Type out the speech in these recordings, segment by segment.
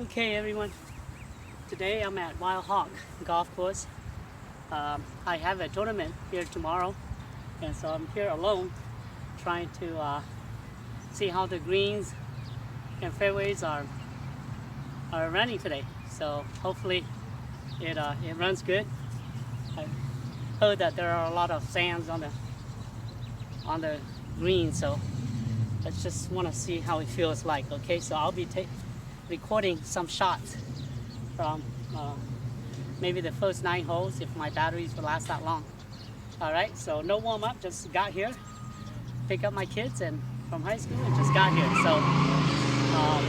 Okay everyone, today I'm at Wild Hawk golf course. I have a tournament here tomorrow, and so I'm here alone trying to see how the greens and fairways are running today. So hopefully it runs good. I heard that there are a lot of sands on the green, so I just want to see how it feels like. Okay, so I'll be recording some shots from maybe the first 9 holes if my batteries will last that long. All right, so no warm up, just got here, pick up my kids and from high school and just got here. So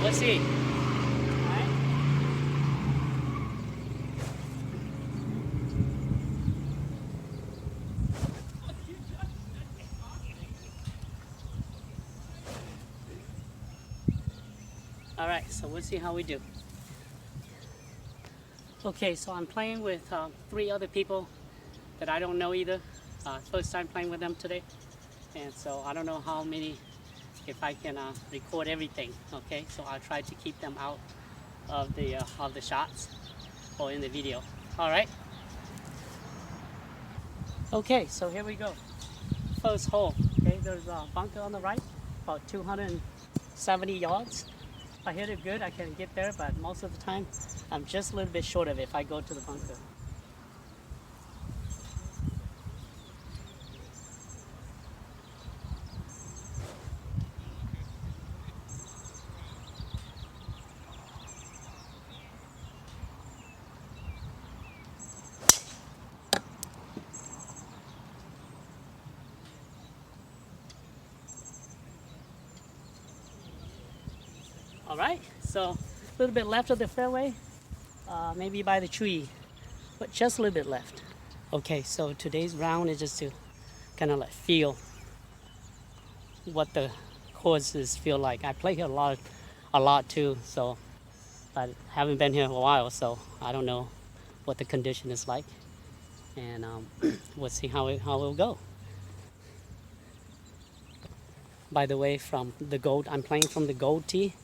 let's see. All right, so we'll see how we do. Okay, so I'm playing with 3 other people that I don't know either. First time playing with them today, and so I don't know how many, if I can record everything. Okay, so I'll try to keep them out of the shots or in the video. All right. Okay, so here we go. First hole. Okay, there's a bunker on the right, about 270 yards. If I hit it good, I can get there, but most of the time, I'm just a little bit short of it if I go to the bunker. All right, so a little bit left of the fairway, maybe by the tree, but just a little bit left. Okay, so today's round is just to kind of like feel what the courses feel like. I play here a lot too, so I haven't been here in a while, so I don't know what the condition is like, and we'll see how it will go. By the way, I'm playing from the gold tee.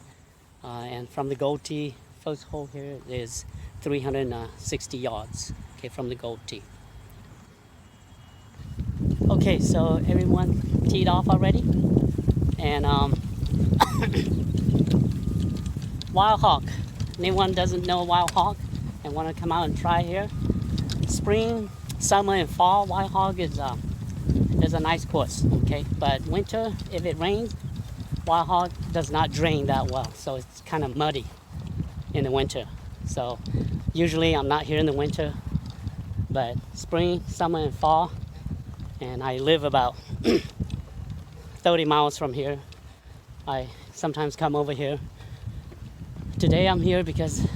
And from the gold tee, first hole here is 360 yards, okay, from the gold tee. Okay, so everyone teed off already, and Wild Hawk. Anyone doesn't know Wild Hawk and want to come out and try here? Spring, summer, and fall, Wild Hawk is a nice course, okay, but winter, if it rains, Wild Hawk does not drain that well, so it's kind of muddy in the winter. So usually I'm not here in the winter, but spring, summer, and fall, and I live about 30 miles from here. I sometimes come over here. Today I'm here because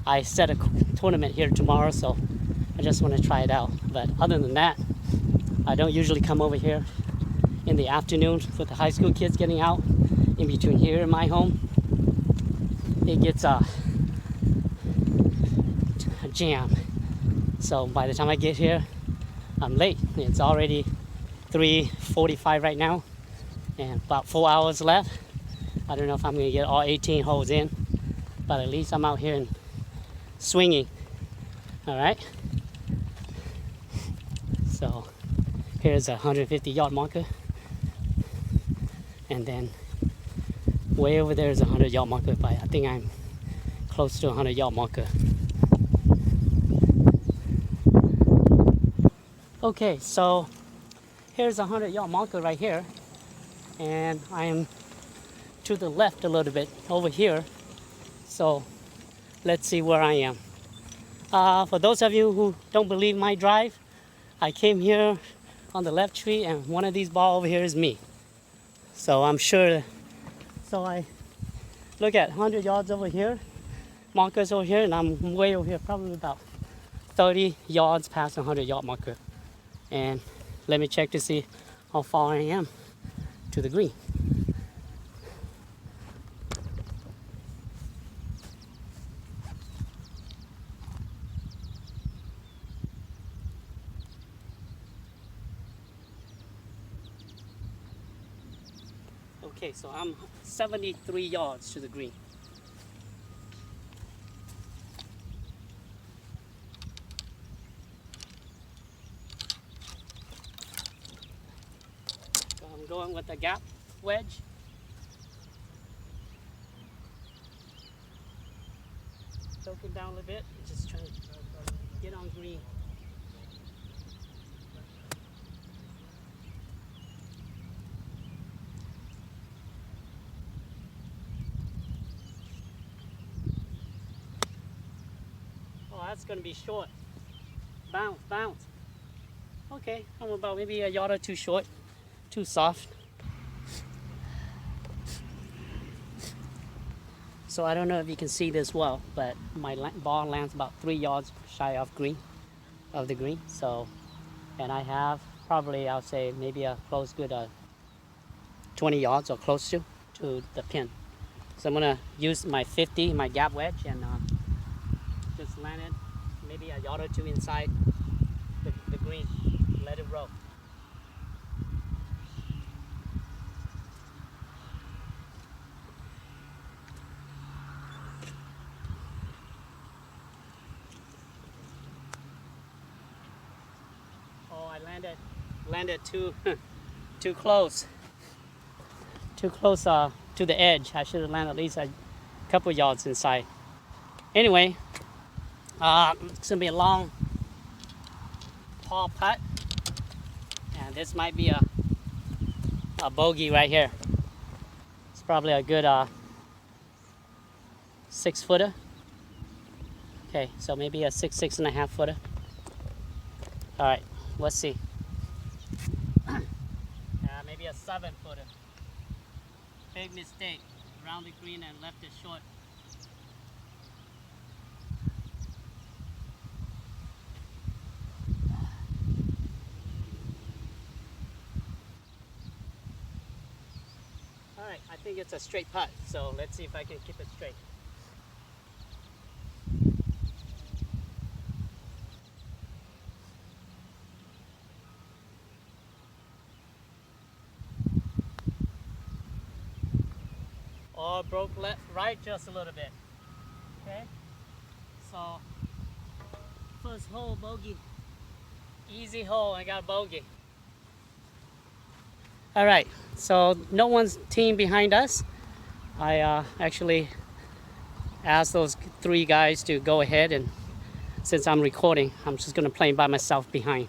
I set a tournament here tomorrow, so I just want to try it out. But other than that, I don't usually come over here in the afternoon with the high school kids getting out. In between here and my home, it gets a jam. So by the time I get here, I'm late. It's already 3:45 right now, and about 4 hours left. I don't know if I'm gonna get all 18 holes in, but at least I'm out here and swinging. All right. So here's a 150-yard marker, and then way over there is a 100-yard marker, but I think I'm close to a 100-yard marker. Okay, so here's a 100-yard marker right here, and I'm to the left a little bit over here. So let's see where I am. For those of you who don't believe my drive, I came here on the left tree, and one of these balls over here is me. So I'm sure. So I look at 100 yards over here, markers over here, and I'm way over here, probably about 30 yards past the 100-yard marker. And let me check to see how far I am to the green. Okay, so I'm 73 yards to the green. going with the gap wedge. Choking down a little bit, just trying to get on green. Oh, that's going to be short. Bounce, bounce. Okay, I'm about maybe a yard or two short, too soft. So I don't know if you can see this well, but my ball lands about 3 yards shy of the green. So, and I have probably, I'll say maybe a close good 20 yards or close to the pin. So I'm gonna use my 50, my gap wedge, and just land it maybe a yard or two inside the green. Let it roll. Oh, I landed too close. Too close to the edge. I should have landed at least a couple yards inside. Anyway, it's gonna be a long par putt, and this might be a bogey right here. It's probably a good 6-footer. Okay, so maybe a 6.5 footer. All right, let's see. Maybe a 7-footer. Big mistake. Around the green and left it short. All right, I think it's a straight putt. So let's see if I can keep it straight. Oh, broke left, right just a little bit. Okay, so first hole bogey, easy hole. I got bogey. All right, so no one's team behind us. I actually asked those 3 guys to go ahead, and since I'm recording, I'm just gonna play by myself behind.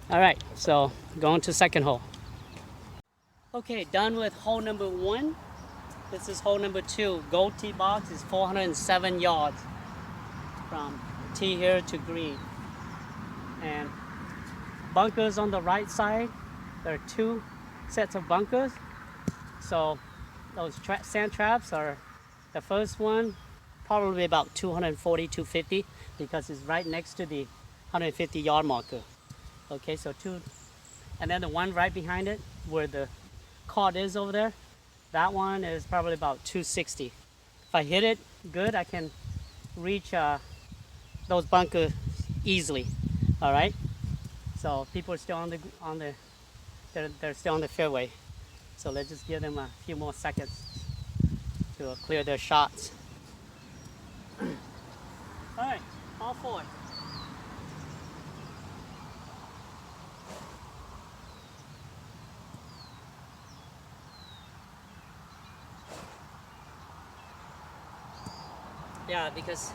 All right, so going to second hole. Okay, done with hole number 1. This is hole number 2. Gold tee box is 407 yards from tee here to green. And bunkers on the right side. There are 2 sets of bunkers. So those sand traps are, the first one probably about 240, 250 because it's right next to the 150 yard marker. Okay, so 2, and then the one right behind it where the cart is over there, that one is probably about 260. If I hit it good, I can reach those bunkers easily. All right. So people are still they're still on the fairway. So let's just give them a few more seconds to clear their shots. All right, all 4. Yeah, because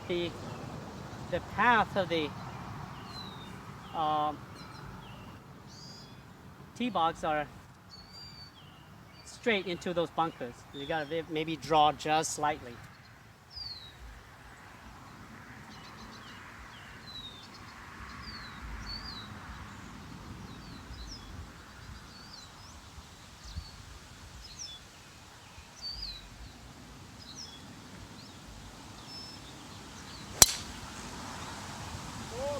the path of the tee box are straight into those bunkers. You gotta maybe draw just slightly.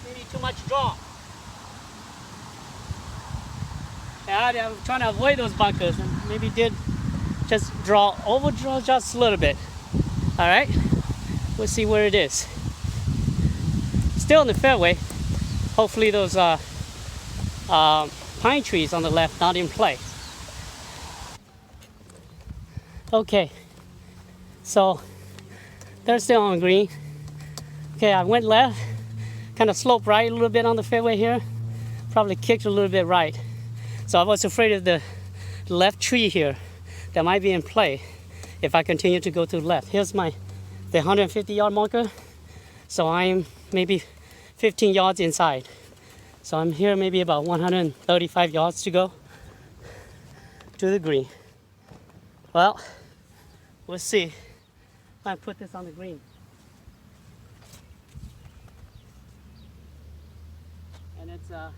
Maybe too much draw. Yeah, I'm trying to avoid those bunkers and maybe did just overdraw just a little bit. All right, we'll see where it is. Still in the fairway. Hopefully those pine trees on the left not in play. Okay, so they're still on green. Okay, I went left. Kind of slope right a little bit on the fairway here. Probably kicked a little bit right. So I was afraid of the left tree here that might be in play if I continue to go to the left. Here's the 150-yard marker. So I'm maybe 15 yards inside. So I'm here maybe about 135 yards to go to the green. Well, we'll see if I put this on the green. And it's a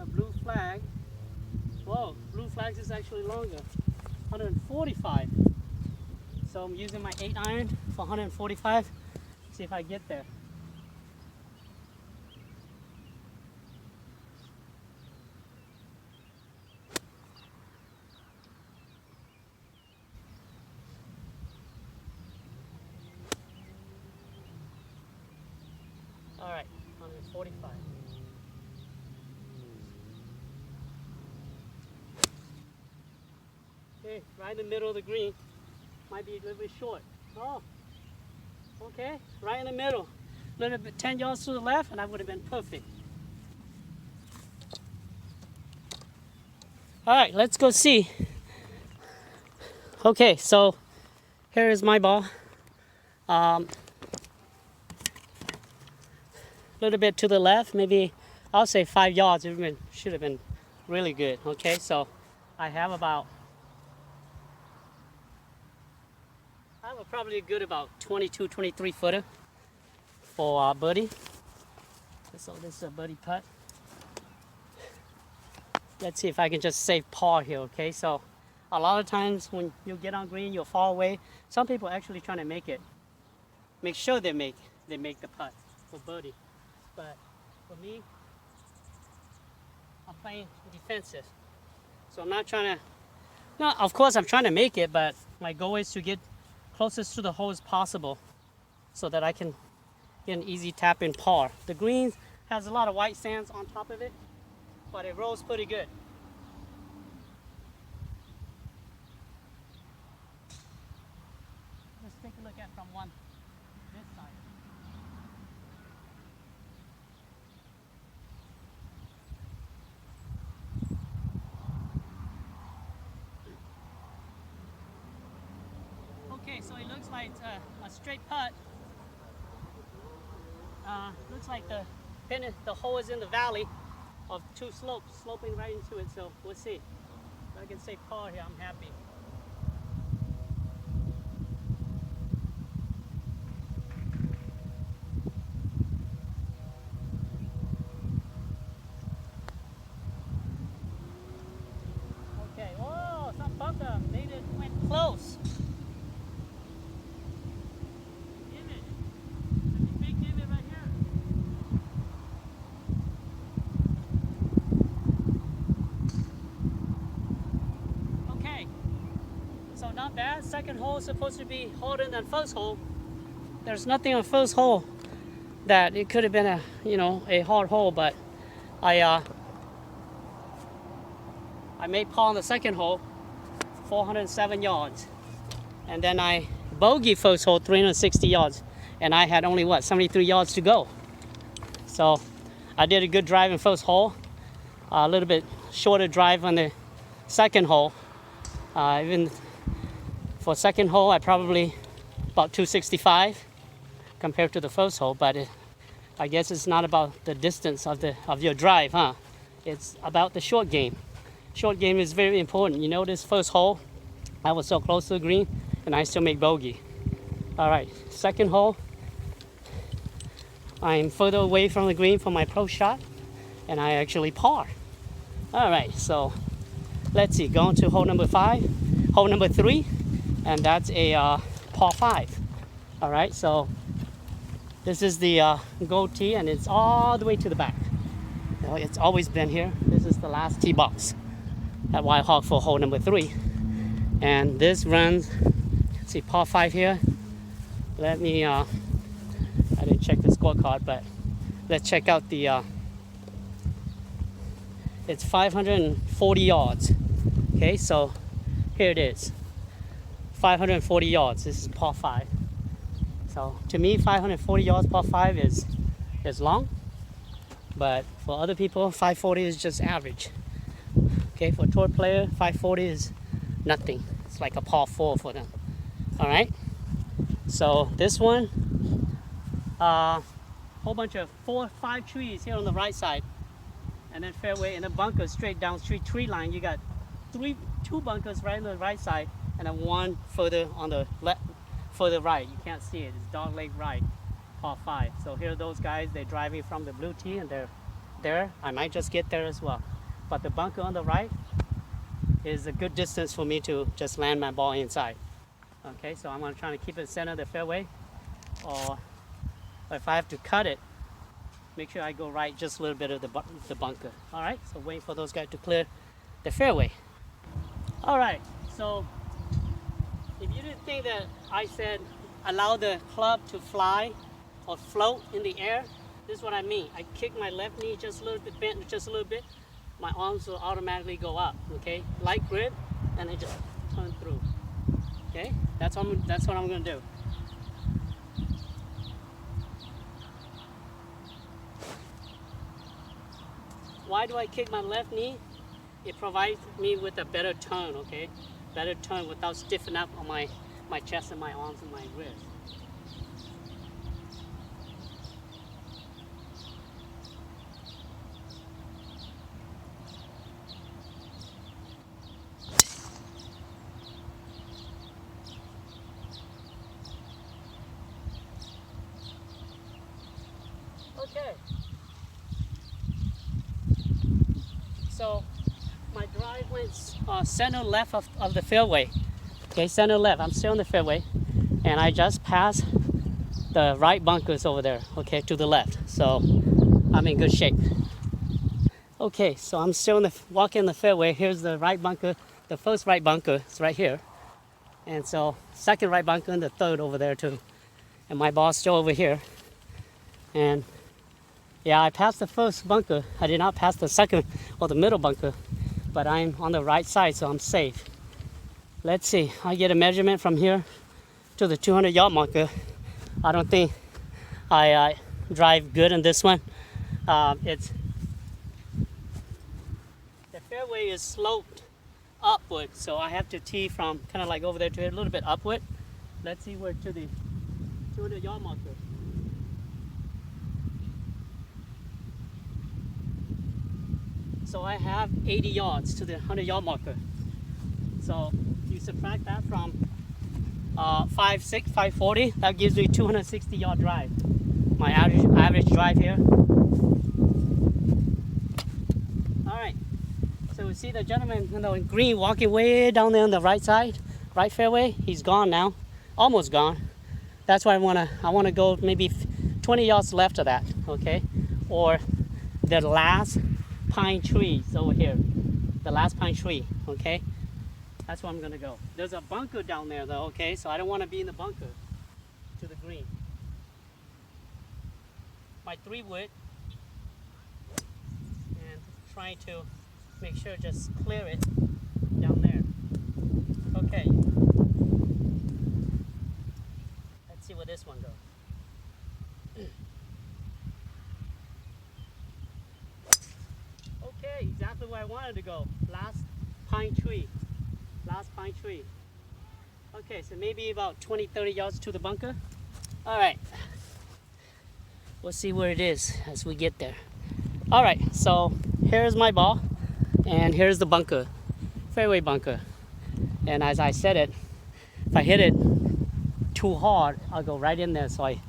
blue flag. Whoa, blue flags is actually longer, 145. So I'm using my 8-iron for 145. See if I get there. All right, 145. Okay, right in the middle of the green. Might be a little bit short. Oh, okay, right in the middle. A little bit 10 yards to the left, and I would have been perfect. All right, let's go see. Okay, so here is my ball. A little bit to the left, maybe I'll say 5 yards. It should have been really good. Okay, so I have probably a good about 22, 23 footer for birdie. So this is a birdie putt. Let's see if I can just save par here. Okay, so a lot of times when you get on green, you'll fall away. Some people actually trying to make sure they make the putt for birdie. But for me, I'm playing defensive. So I'm not trying to, no, of course I'm trying to make it, but my goal is to get closest to the hole as possible so that I can get an easy tap in par. The green has a lot of white sands on top of it, but it rolls pretty good. Let's take a look at from this side. Okay, so it looks like a straight putt. Looks like the hole is in the valley of two slopes, sloping right into it. So we'll see. If I can say par here, I'm happy. Okay, whoa, some bunker. They went close. Not bad. Second hole is supposed to be harder than first hole. There's nothing on first hole that it could have been a hard hole, but I made par on the second hole, 407 yards, and then I bogeyed first hole 360 yards, and I had only 73 yards to go. So I did a good drive in first hole, a little bit shorter drive on the second hole. Even for second hole, I probably about 265 compared to the first hole, but I guess it's not about the distance of your drive, huh? It's about the short game. Short game is very important. You notice first hole, I was so close to the green, and I still make bogey. All right, second hole, I'm further away from the green for my pro shot, and I actually par. All right, so let's see, going to hole number 3, and that's a par 5. All right, so this is the gold tee, and it's all the way to the back. Well, it's always been here. This is the last tee box at Wildhawk for hole number 3, and this runs. Let's see, par 5 here. Let me. I didn't check the scorecard, but let's check out the. It's 540 yards. Okay, so here it is. 540 yards. This is par 5. So to me, 540 yards par 5 is long, but for other people, 540 is just average. Okay, for a tour player, 540 is nothing. It's like a par 4 for them. All right. So this one, whole bunch of 4 or 5 trees here on the right side, and then fairway and a bunker straight down street tree line. You got 2 bunkers right on the right side, and then 1 further on the left, further right. You can't see it. It's Dog Lake right, par 5. So here are those guys. They're driving from the blue tee, and they're there. I might just get there as well. But the bunker on the right is a good distance for me to just land my ball inside. Okay, so I'm gonna try to keep it center of the fairway, or if I have to cut it, make sure I go right just a little bit of the bunker. All right, so wait for those guys to clear the fairway. All right, so if you didn't think that I said allow the club to fly or float in the air, this is what I mean. I kick my left knee just a little bit, bent just a little bit, my arms will automatically go up, okay? Light grip, and I just turn through, okay? That's what I'm gonna do. Why do I kick my left knee? It provides me with a better turn, okay? Better turn without stiffening up on my chest and my arms and my wrist. Okay. So my drive went center left of the fairway. Okay, center left. I'm still on the fairway, and I just passed the right bunkers over there. Okay, to the left. So I'm in good shape. Okay, so I'm still walking the fairway. Here's the right bunker. The first right bunker is right here, and so second right bunker and the third over there too. And my ball's still over here. And yeah, I passed the first bunker. I did not pass the second or the middle bunker, but I'm on the right side, so I'm safe. Let's see. I get a measurement from here to the 200-yard marker. I don't think I drive good in this one. The fairway is sloped upward, so I have to tee from kind of like over there to a little bit upward. Let's see where to the 200-yard marker. So I have 80 yards to the 100-yard marker. So you subtract that from 540, that gives me 260-yard drive. My average drive here. All right. So we see the gentleman in green walking way down there on the right side, right fairway. He's gone now, almost gone. That's why I wanna go maybe 20 yards left of that, okay? Or the last pine trees over here, the last pine tree, okay? That's where I'm gonna go. There's a bunker down there though, okay? So I don't wanna be in the bunker to the green. My 3-wood, and trying to make sure just clear it down there. Okay. Let's see where this one goes. Okay, exactly where I wanted to go. Last pine tree. Last pine tree. Okay, so maybe about 20-30 yards to the bunker. All right. We'll see where it is as we get there. All right, so here's my ball, and here's the bunker, fairway bunker. And as I said it, if I hit it too hard, I'll go right in there. So I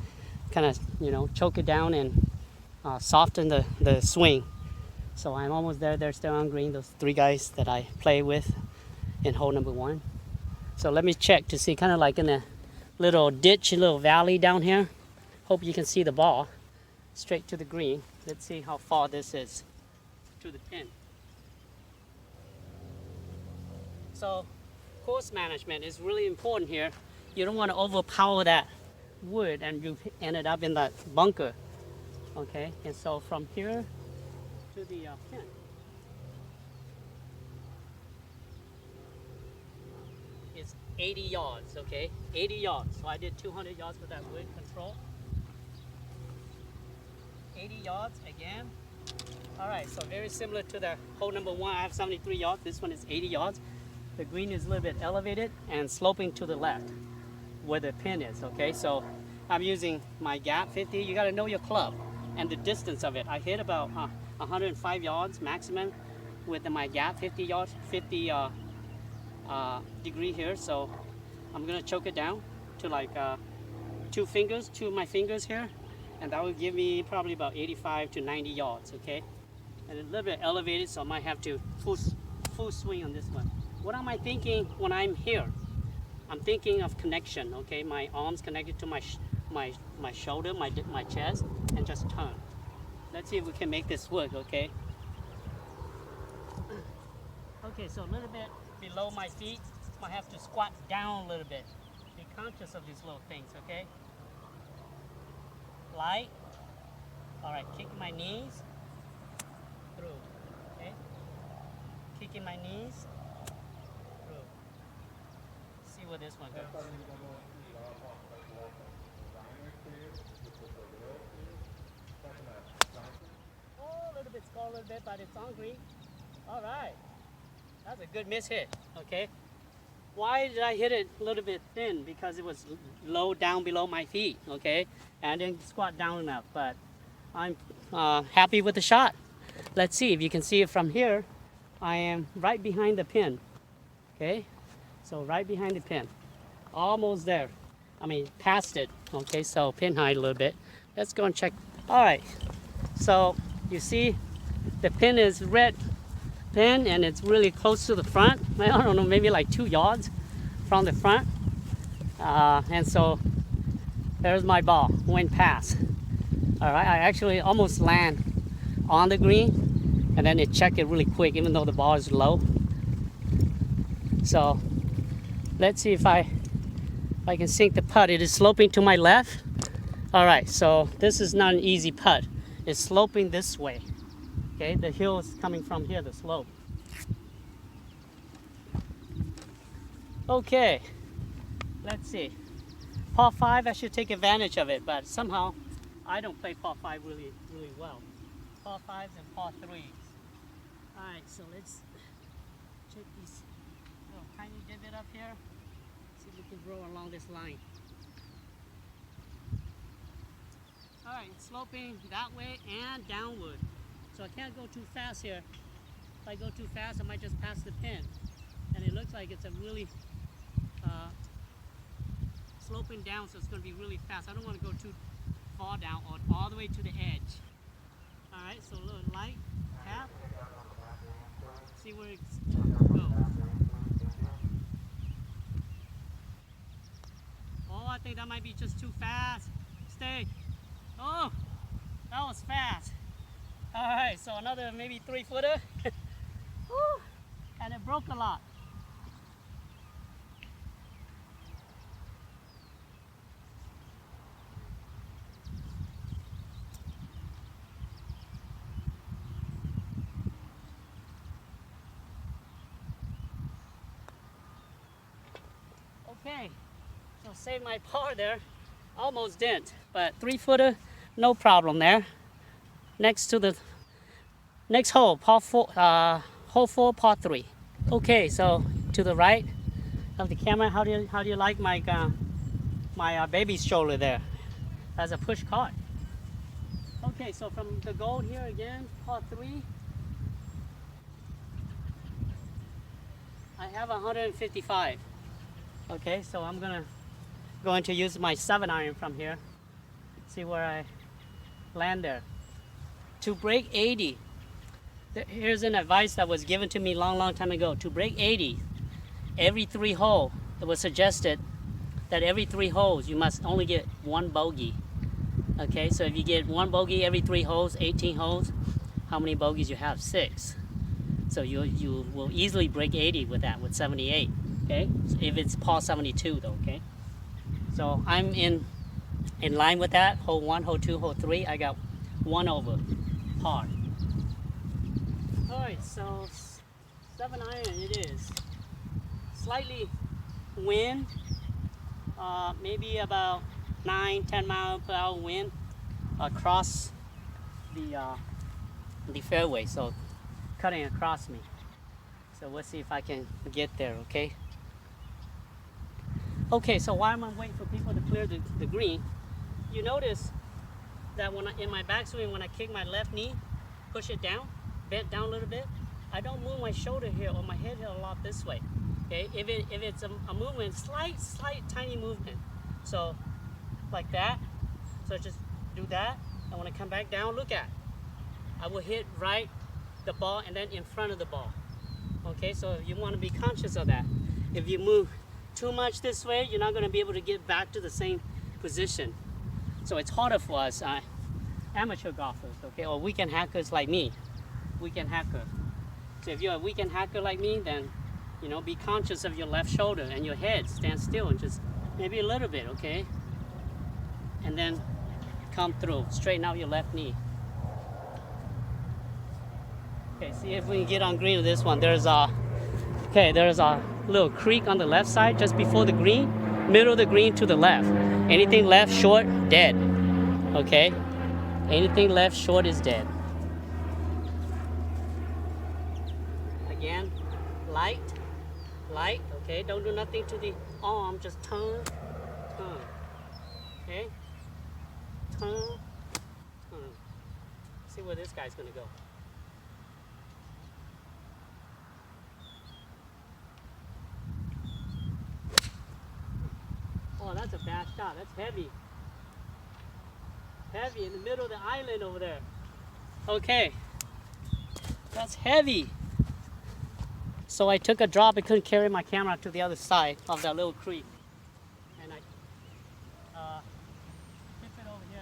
kind of, choke it down and soften the swing. So I'm almost there. They're still on green, those 3 guys that I play with in hole number 1. So let me check to see, kind of like in a little ditch, a little valley down here. Hope you can see the ball straight to the green. Let's see how far this is to the pin. So course management is really important here. You don't want to overpower that wood and you ended up in that bunker. Okay, and so from here to the pin. Is 80 yards, okay? 80 yards. So I did 200 yards with that wood control. 80 yards again. All right, so very similar to the hole number one. I have 73 yards. This one is 80 yards. The green is a little bit elevated and sloping to the left where the pin is, okay? So I'm using my gap 50. You gotta know your club and the distance of it. I hit about 105 yards maximum with my gap 50 degree here. So I'm gonna choke it down to like two of my fingers here, and that will give me probably about 85 to 90 yards, okay? And a little bit elevated, so I might have to full swing on this one. What am I thinking when I'm here? I'm thinking of connection, okay? My arms connected to my shoulder, my chest, and just turn. Let's see if we can make this work, okay? Okay, so a little bit below my feet. I have to squat down a little bit. Be conscious of these little things, okay? Light. All right, kicking my knees through, okay? Kicking my knees through. See where this one goes. Oh, a little bit, score a little bit, but it's on green. All right, that's a good miss hit, okay? Why did I hit it a little bit thin? Because it was low down below my feet, okay? And I didn't squat down enough, but I'm happy with the shot. Let's see if you can see it from here. I am right behind the pin, okay? So right behind the pin, almost there. I mean, past it, okay? So pin height a little bit. Let's go and check. All right, so you see the pin is red pin and it's really close to the front. I don't know, maybe like 2 yards from the front. And so there's my ball, went past. All right, I actually almost land on the green and then it checked it really quick even though the ball is low. So let's see if I can sink the putt. It is sloping to my left. All right, so this is not an easy putt. It's sloping this way. Okay, the hill is coming from here, the slope. Okay, let's see. Par 5, I should take advantage of it, but somehow I don't play par 5 really well. Par 5s and par 3s. All right, so let's check these little tiny divot up here. See if we can roll along this line. All right, sloping that way and downward. So I can't go too fast here. If I go too fast, I might just pass the pin. And it looks like it's a really sloping down, so it's going to be really fast. I don't want to go too far down or all the way to the edge. All right, so a little light tap. See where it goes. Oh, I think that might be just too fast. Stay. Oh, that was fast. All right, so another maybe 3-footer. And it broke a lot. Okay, so save my par there. Almost didn't, but 3-footer, no problem there. Next to the next hole, hole 4, par 3. Okay, so to the right of the camera, how do you like my baby stroller there? As a push cart. Okay, so from the goal here again, par 3. I have 155. Okay, so I'm going to use my 7-iron from here. See where I land there. To break 80, here's an advice that was given to me long time ago. To break 80, every 3 holes, it was suggested that every 3 holes you must only get 1 bogey. Okay, so if you get 1 bogey every 3 holes, 18 holes, how many bogeys you have? 6. So you will easily break 80 with that, with 78. Okay, so if it's par 72 though, okay? So I'm in line with that. Hole 1, hole 2, hole 3, I got 1 over par. All right, so 7-iron it is. Slightly wind, maybe about 9-10 mile per hour wind across the the fairway, so cutting across me. So we'll see if I can get there, okay? Okay, so while I'm waiting for people to clear the green, you notice that when in my backswing, when I kick my left knee, push it down, bent down a little bit, I don't move my shoulder here or my head here a lot this way. Okay, if it's a movement, slight tiny movement, so like that. So just do that, and when I come back down, look at, I will hit right the ball and then in front of the ball. Okay, so you want to be conscious of that. If you move too much this way, you're not going to be able to get back to the same position. So it's harder for us amateur golfers, okay, or weekend hackers like me. Weekend hacker. So if you're a weekend hacker like me, then you know, be conscious of your left shoulder and your head. Stand still and just maybe a little bit, okay? And then come through. Straighten out your left knee. Okay, see if we can get on green with this one. There's a little creek on the left side just before the green. Middle of the green to the left. Anything left short, dead. Okay? Anything left short is dead. Again, light, okay? Don't do nothing to the arm, just turn, okay? Turn. See where this guy's gonna go. Oh, that's a bad shot, that's heavy. Heavy in the middle of the island over there. Okay, that's heavy. So I took a drop. I couldn't carry my camera to the other side of that little creek, and I tip it over here.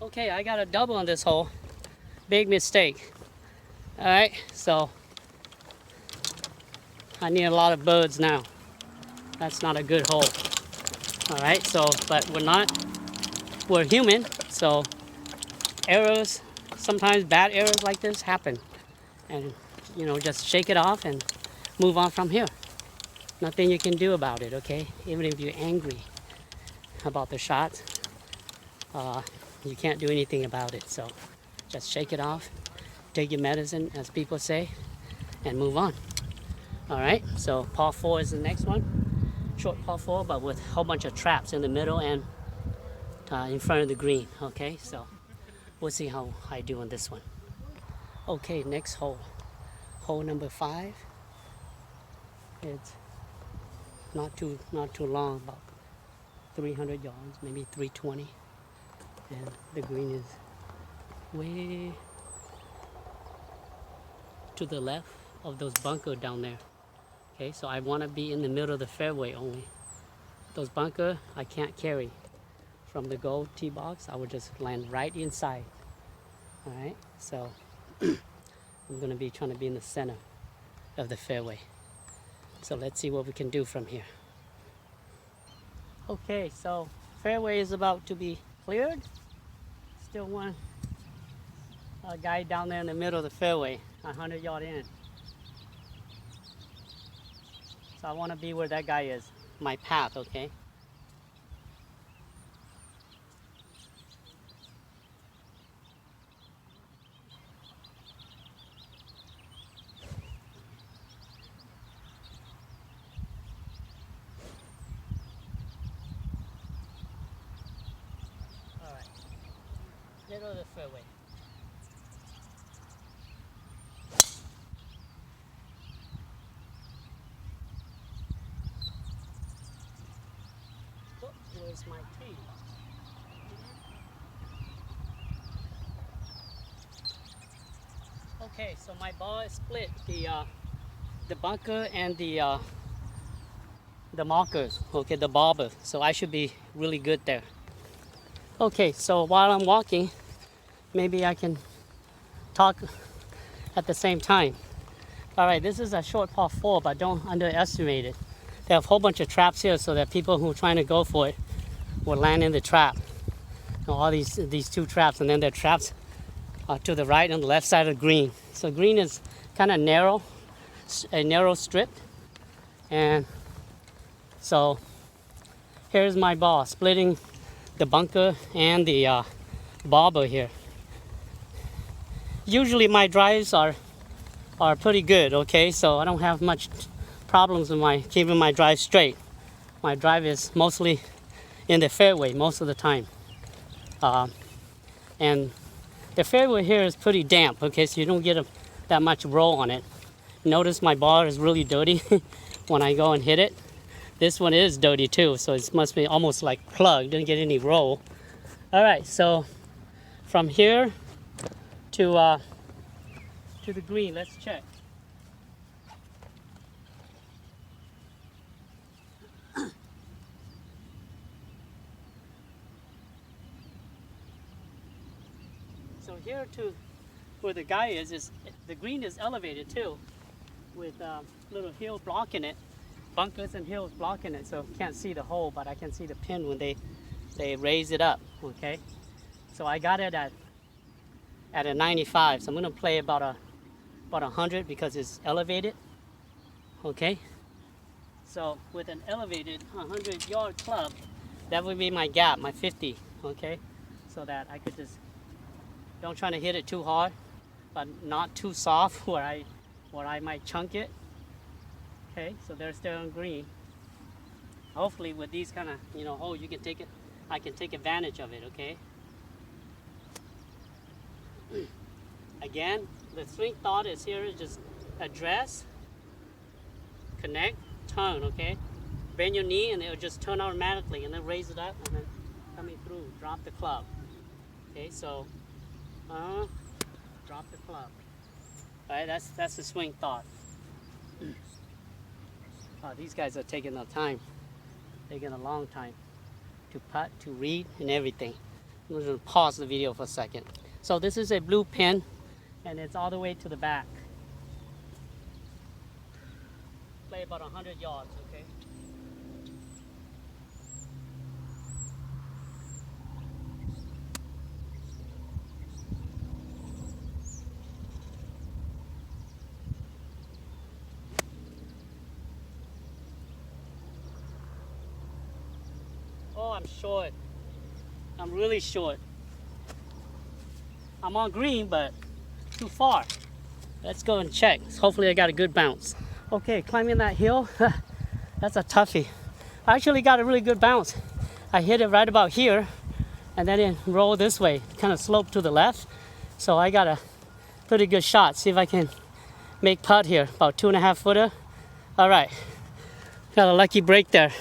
Okay, I got a double on this hole. Big mistake. All right, so I need a lot of birds now. That's not a good hole. All right, so, but we're human, so errors, sometimes bad errors like this happen. And, you know, just shake it off and move on from here. Nothing you can do about it, okay? Even if you're angry about the shot, you can't do anything about it. So just shake it off, take your medicine, as people say, and move on. All right, so par 4 is the next one. Short par 4, but with a whole bunch of traps in the middle and in front of the green. Okay, so we'll see how I do on this one. Okay, next hole. Hole number 5. It's not too long, about 300 yards, maybe 320. And the green is way to the left of those bunkers down there. Okay, so I want to be in the middle of the fairway only. Those bunkers I can't carry. From the gold tee box, I would just land right inside. All right, so I'm going to be trying to be in the center of the fairway. So let's see what we can do from here. Okay, so fairway is about to be cleared. Still one guy down there in the middle of the fairway, 100 yards in. So I want to be where that guy is, my path, okay? All right, middle of the fairway. Where's my tee? Okay, so my ball is split. The bunker and the markers. Okay, the bobber. So I should be really good there. Okay, so while I'm walking, maybe I can talk at the same time. All right, this is a short par 4, but don't underestimate it. They have a whole bunch of traps here so that people who are trying to go for it will land in the trap. All these two traps, and then their traps are to the right and the left side of the green. So green is kind of narrow, a narrow strip. And so here's my ball, splitting the bunker and the bobber here. Usually my drives are pretty good, okay? So I don't have much problems with keeping my drive straight. My drive is mostly in the fairway most of the time. And the fairway here is pretty damp, okay? So you don't get that much roll on it. Notice my ball is really dirty when I go and hit it. This one is dirty too, so it must be almost like plugged, didn't get any roll. All right, so from here to the green, let's check. So here to where the guy is the green is elevated too, with little hill blocking it, bunkers and hills blocking it, so can't see the hole, but I can see the pin when they raise it up, okay? So I got it at a 95, so I'm gonna play about 100 because it's elevated, okay? So with an elevated 100-yard club, that would be my gap, my 50, okay? So that I could just, don't try to hit it too hard, but not too soft where I might chunk it. Okay, so they're still on green. Hopefully with these kind of, holes, you can take it, I can take advantage of it, okay? Again, the swing thought is here is just address, connect, turn, okay? Bend your knee and it'll just turn automatically, and then raise it up and then coming through, drop the club. Okay, so drop the club. All right, that's the swing thought. Oh, these guys are taking their time, taking a long time to putt, to read, and everything. I'm going to pause the video for a second. So this is a blue pin, and it's all the way to the back. Play about 100 yards, okay? Oh, I'm short. I'm really short. I'm on green, but too far. Let's go and check. Hopefully I got a good bounce. Okay, climbing that hill, that's a toughie. I actually got a really good bounce. I hit it right about here, and then it rolled this way, kind of sloped to the left. So I got a pretty good shot. See if I can make putt here, about 2.5 footer. All right, got a lucky break there.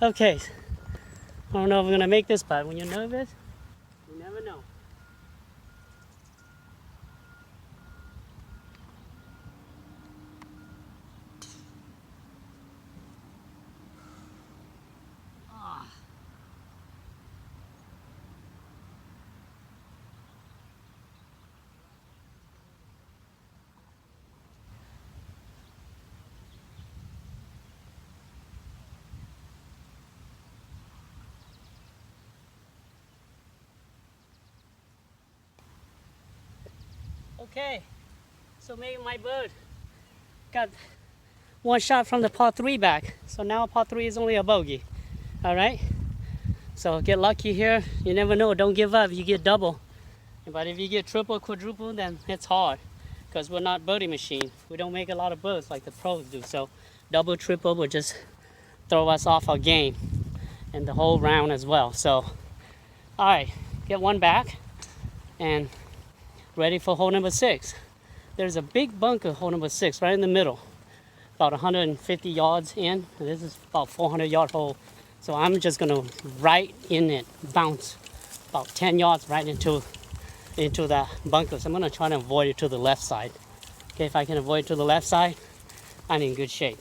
Okay, I don't know if I'm gonna make this putt. When you're nervous, you never know. Okay, so maybe my bird got one shot from the par 3 back. So now par 3 is only a bogey. All right, so get lucky here. You never know, don't give up if you get double. But if you get triple, quadruple, then it's hard because we're not birdie machine. We don't make a lot of birds like the pros do. So double, triple will just throw us off our game and the whole round as well. So, all right, get one back and ready for hole number 6. There's a big bunker, hole number 6, right in the middle, about 150 yards in. This is about 400-yard hole. So I'm just gonna right in it, bounce about 10 yards right into the bunker. So I'm gonna try to avoid it to the left side. Okay, if I can avoid it to the left side, I'm in good shape.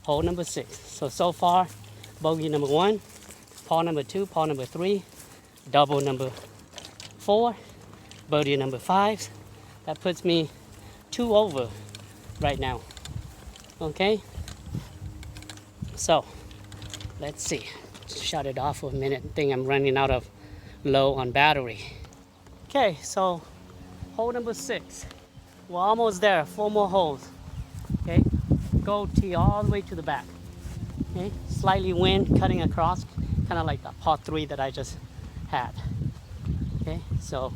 Hole number 6. So far, bogey number 1, par number 2, par number 3, double number 4, birdie number 5. That puts me 2 over right now. Okay, so let's see. Shut it off for a minute. I think I'm running out of low on battery. Okay, so hole number 6. We're almost there. 4 more holes. Okay, go tee all the way to the back. Okay, slightly wind cutting across, kind of like the par 3 that I just had. Okay, so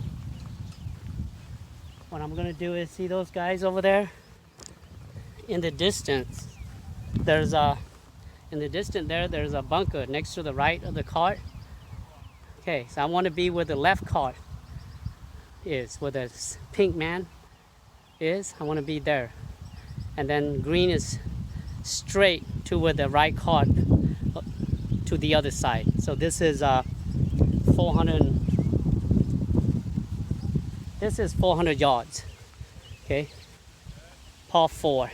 what I'm gonna do is, see those guys over there in the distance. There's a there's a bunker next to the right of the cart. Okay, so I want to be where the left cart is, where the pink man is. I want to be there, and then green is straight to where the right cart to the other side. So this is 400. This is 400 yards. Okay, par 4.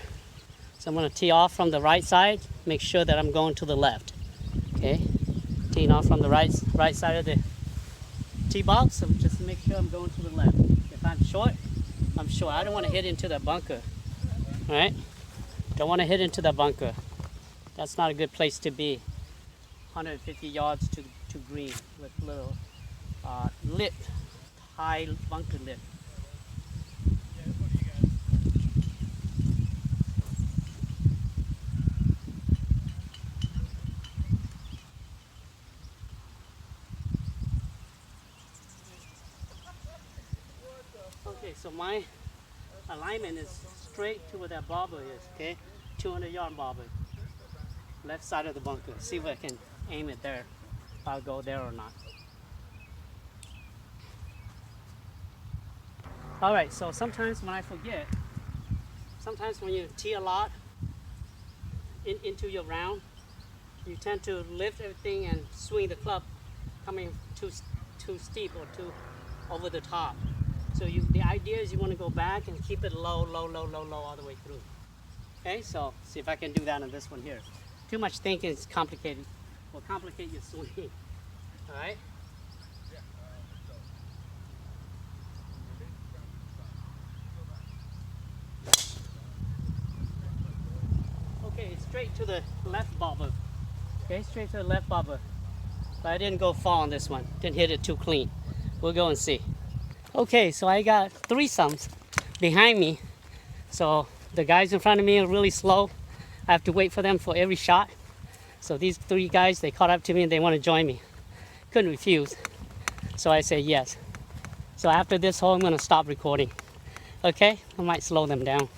So I'm going to tee off from the right side. Make sure that I'm going to the left. Okay, teeing off from the right side of the tee box. So just make sure I'm going to the left. If I'm short, I'm short. I don't want to hit into that bunker. All right, don't want to hit into that bunker. That's not a good place to be. 150 yards to green with little lip, high bunker lip. Okay, so my alignment is straight to where that bobber is, okay? 200-yard bobber. Left side of the bunker. See if I can aim it there, if I'll go there or not. All right, so sometimes when I forget, sometimes when you tee a lot into your round, you tend to lift everything and swing the club coming too steep or too over the top. So the idea is you want to go back and keep it low all the way through. Okay, so see if I can do that on this one here. Too much thinking is complicated. Will complicate your swing. All right. Okay, it's straight to the left bobber. Okay, straight to the left bobber. But I didn't go far on this one. Didn't hit it too clean. We'll go and see. Okay, so I got 3 sums behind me. So the guys in front of me are really slow. I have to wait for them for every shot. So these 3 guys, they caught up to me and they want to join me. Couldn't refuse. So I said yes. So after this hole, I'm going to stop recording. Okay, I might slow them down.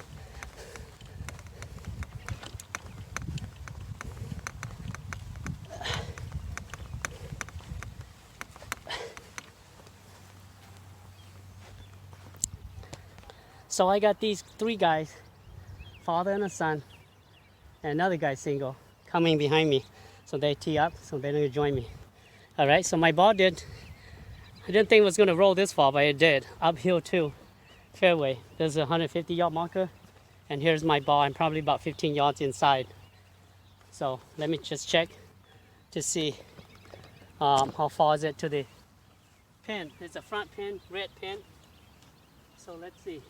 So I got these 3 guys, father and a son, and another guy single, coming behind me. So they tee up, so they're gonna join me. All right, so my ball I didn't think it was gonna roll this far, but it did. Uphill too, fairway. There's a 150-yard marker, and here's my ball. I'm probably about 15 yards inside. So let me just check to see how far is it to the pin. It's a front pin, red pin. So let's see.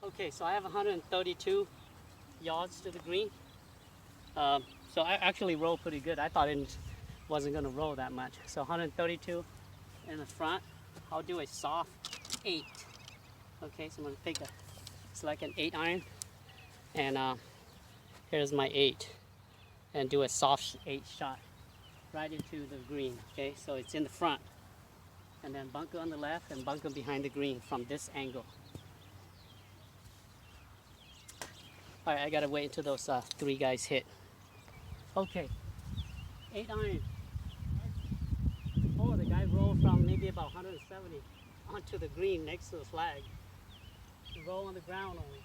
Okay, so I have 132 yards to the green. So I actually rolled pretty good. I thought it wasn't going to roll that much. So 132 in the front. I'll do a soft 8. Okay, so I'm going to take it's like an 8 iron. And here's my 8. And do a soft 8 shot right into the green. Okay, so it's in the front. And then bunker on the left and bunker behind the green from this angle. All right, I gotta wait until those 3 guys hit. Okay, 8 iron. Oh, the guy rolled from maybe about 170 onto the green next to the flag. Roll on the ground only.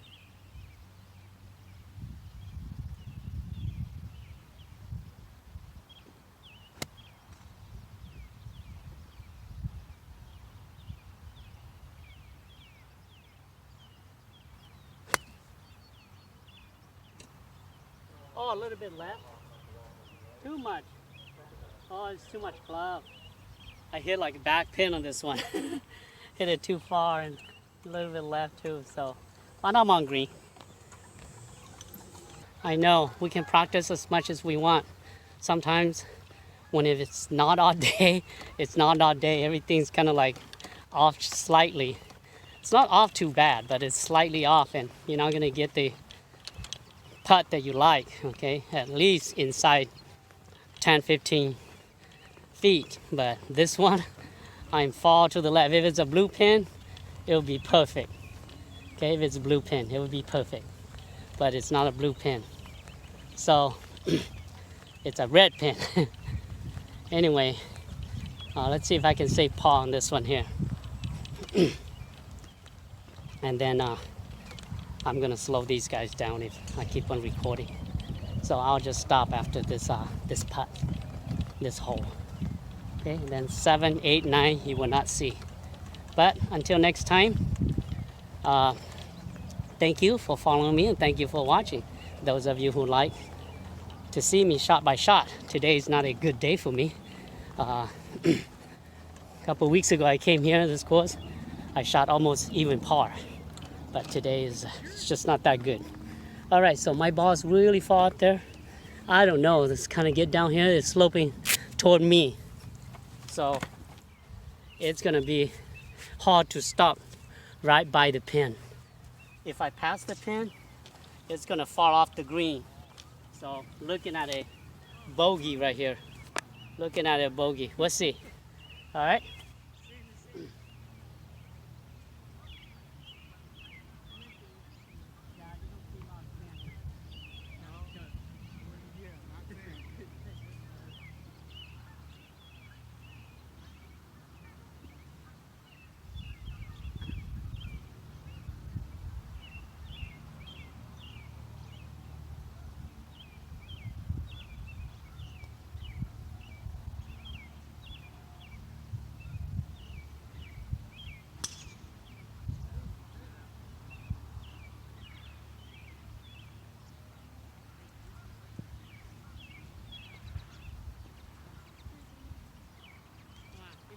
Oh, a little bit left. Too much. Oh, it's too much club. I hit like a back pin on this one. hit it too far and a little bit left too. So, but I'm on green. I know we can practice as much as we want. Sometimes when if it's not our day, it's not our day. Everything's kind of like off slightly. It's not off too bad, but it's slightly off, and you're not gonna get the putt that you like. Okay, at least inside 10-15 feet. But this one, I'm far to the left. If it's a blue pin, it'll be perfect. Okay, if it's a blue pin, it would be perfect. But it's not a blue pin, so it's a red pin. Anyway, let's see if I can say par on this one here. And then I'm gonna slow these guys down if I keep on recording. So I'll just stop after this this putt, this hole. Okay, and then 7, 8, 9 you will not see. But until next time, thank you for following me and thank you for watching. Those of you who like to see me shot by shot. Today is not a good day for me. A couple weeks ago I came here to this course. I shot almost even par. But today it's just not that good. All right, so my ball's really far out there. I don't know, let's kind of get down here. It's sloping toward me. So it's gonna be hard to stop right by the pin. If I pass the pin, it's gonna fall off the green. So looking at a bogey right here. Looking at a bogey. We'll see. All right.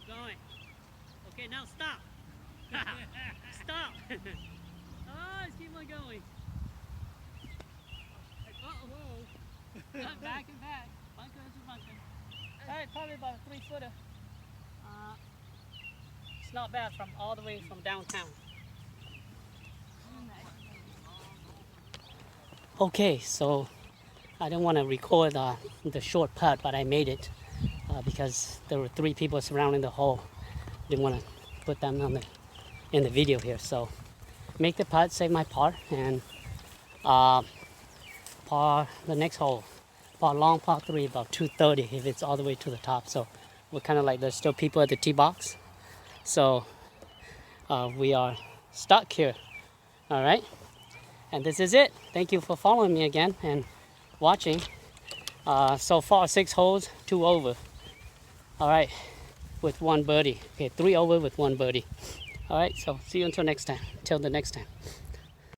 Going. Okay, now stop. Stop. Oh, let's keep on going. Uh-oh. Back and back. Bunker into bunker. All right, probably about a 3-footer. It's not bad from all the way from downtown. Okay, so I didn't want to record the short putt, but I made it. Because there were 3 people surrounding the hole. Didn't want to put them on in the video here. So make the putt, save my par, and par the next hole. Par long, par 3, about 230 if it's all the way to the top. So we're kind of like there's still people at the tee box. So we are stuck here. All right, and this is it. Thank you for following me again and watching. So far 6 holes, 2 over. All right, with 1 birdie. Okay, 3 over with 1 birdie. All right, so see you until next time. Till the next time.